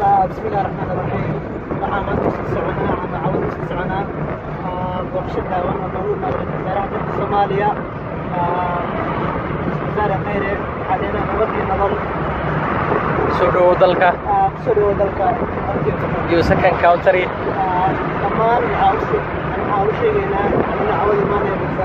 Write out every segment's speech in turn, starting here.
بسم الله الرحمن الرحيم. طبعا سعنا عودة سعنا بوحشتها وانا نقولنا وزارة الصومالية وزارة خيرة علينا نودي نظر سودو دلكا يوسكن كاونتري كمان عاوشي هنا نعود ما نبي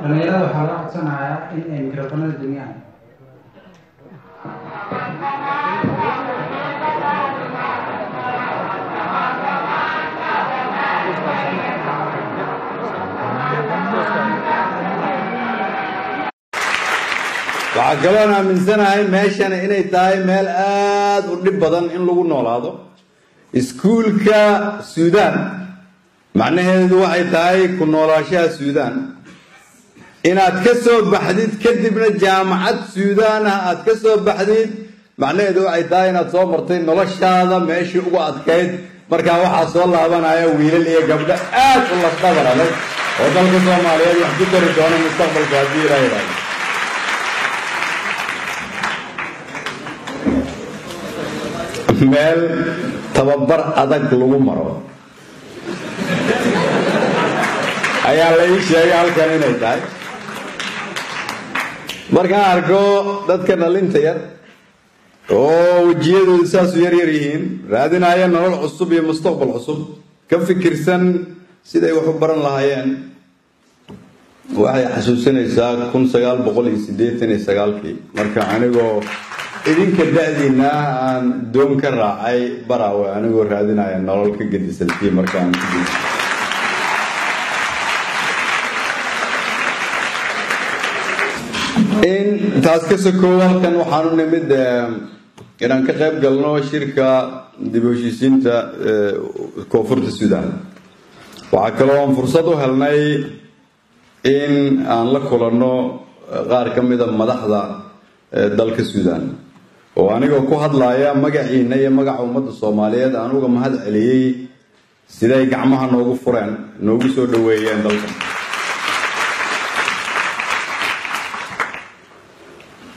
dhalinyarada waxaa la codsanayaa in ay mikrofoonada dumiyaan. waxaa kaloon aaminsanahay meeshan inay tahay meel aad u dhib badan in lagu noolaado. iskuulka Suudaan macnaheedu waxay tahay ku noolaanshaha Suudaan inaad ka soo baxdid kadibna jaamacad Suudaan aad ka soo baxdid macnaheedu waxay tahay inaad soo martay noloshaada meeshii ugu adkayd. markaa waxaa soo laabanaya wiilal iyo gabdho aad u lafdhabar leh oo dalka Soomaaliyeed wax ku dari doona mustaqbalka haddii Ilaahay raaco. meel tababar adag lagu maro ayaa la ii sheegay halkan inay tahay. markaan arko dadka dhalinta yar oo wajiyadoodu saas u yar yihiin raadinaya nolol cusub iyo mustaqbal cusub ka fikirsan siday wax u baran lahaayeen waxay xasuusinaysaa 1989 marka anigoo idinka da'diina aan doon ka raacay baraawe anigoo raadinaya nolol ka gedisantii markaan in taas ka soo halkan waxaan u nimid inaan ka qayb galno shirka dib u heshiisiinta koonfurta Suudaan waxa kale oo aan fursad u helnay in aan la kulanno qaar ka mid ah madaxda dalka Suudaan oo anigoo ku hadlaaya magaciina iyo magaca ummadda Soomaaliyeed aan uga mahad celiyay siday gacmaha noogu fureen noogu soo dhaweeyeen dalka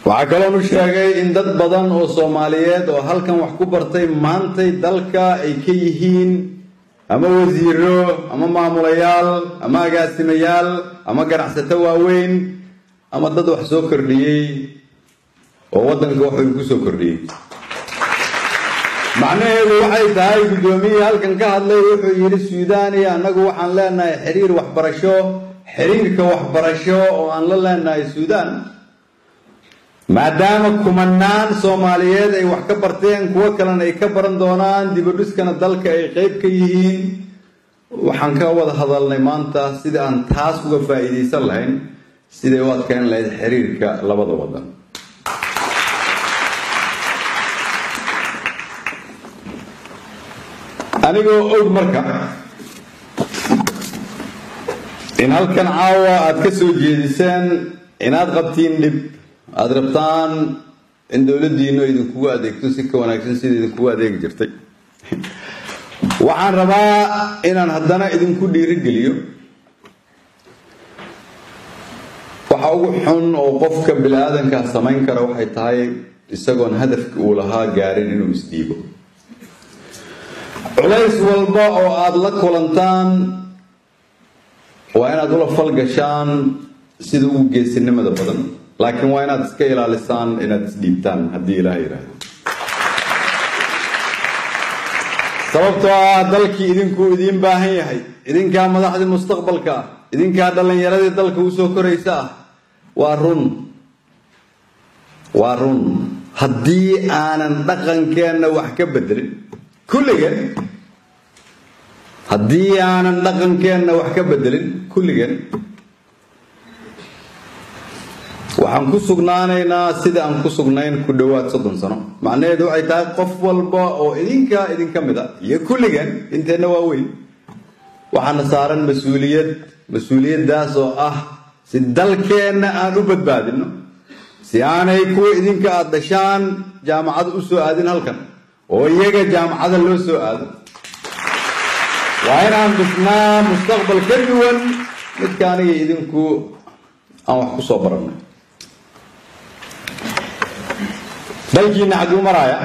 waxa kale oo sheegay in dad badan oo Soomaaliyeed oo halkan wax ku bartay maantay dalka ay ka yihiin ama wasiiro ama maamulayaal ama agaasimayaal ama ganacsato waaweyn ama dad wax soo kordhiyay oo wadanka wax uu ku soo kordhiyay macnaheedu waxay tahay gudoomiye halkan ka hadlay wuxuu yiri Suudaan iyo anagu waxaan leenahay xiriirka waxbarasho oo aan la leenahay Suudaan maadaama kumanaan Soomaaliyeed ay wax ka barteen kuwa kalena ay ka baran doonaan dib u dhiskana dalka ay qayb ka yihiin waxaan ka wada hadalnay maanta sida aan taas uga faa'iideysan lahayn sidee u adkeyn lahayd xiriirka labada wadan anigoo og marka in halkan caawa aad ka soo jeediseen inaad qabtiin dhib aad rabtaan in dawladdiinu idinkugu adeegto si ka wanaagsan sida idinkugu adeegi jirtay waxaan rabaa inaan haddana idinku dhiirigeliyo waxa ugu xun oo qofka bini'aadanka samayn kara waxay tahay isagoon hadafkii uu lahaa gaarin inuu isdhiibo culays walba oo aad la kulantaan waa inaad ula falgashaan sida ugu geesinimada badan laakiin waa inaad iska ilaalisaan inaad isdhiibtaan haddii Ilaahay yiraahdo sababtoo ah dalkii idinku idin baahan yahay idinka madaxda mustaqbalka idinka dhalinyaradii dalka u soo koraysa waa run haddii aanan dhaqankeena wax ka bedelin kulligan waxaan ku sugnaanaynaa sida aan ku sugnayn ku dhawaad 30 sano macnaheedu waxay tahay qof walba oo idinka mid ah iyo kulligan inteena waa weyn waxaana saaran mas'uuliyadaas oo ah si dalkeena aan u badbaadino si aanay kuwa idinka aad dhashaan jaamacad u soo aadin halkan oo iyaga jaamacada loo soo aado waa inaan dhisnaa mustaqbal ka duwan midka aniga idinku aan wax ku soo baranay dalkiina xaguu maraya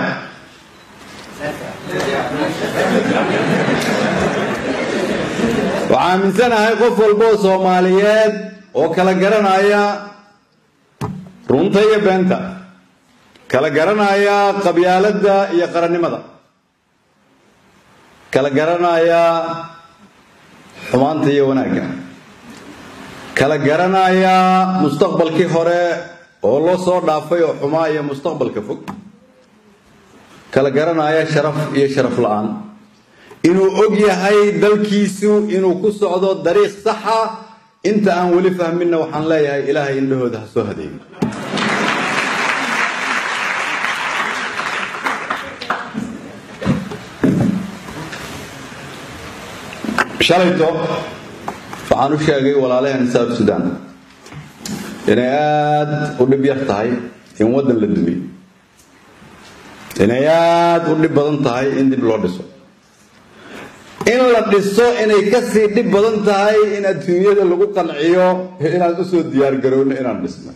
waxaan aaminsanahay qof walba oo Soomaaliyeed oo kala garanaya runta iyo beenta kala garanaya qabyaaladda iyo qarannimada kala garanaya xumaanta iyo wanaagga kala garanaya mustaqbalkii hore oo loo soo dhaafay oo xumaa iyo mustaqbalka fog kala garanaya sharaf iyo sharaf la'aan inuu og yahay dalkiisu inuu ku socdo dariiq sax ah inta aan wali fahminna waxaan leeyahay Ilaahay indhahooda ha soo hadeeyo shalayto waxaan u sheegay walaalahan South Sudan inay aad u dhib yar tahay in wadan la dumiyo inay aad u dhib badan tahay in dib loo dhiso in la dhiso inay ka sii dhib badan tahay in adduunyada lagu qanciyo inaan u soo diyaar garowno inaan dhisno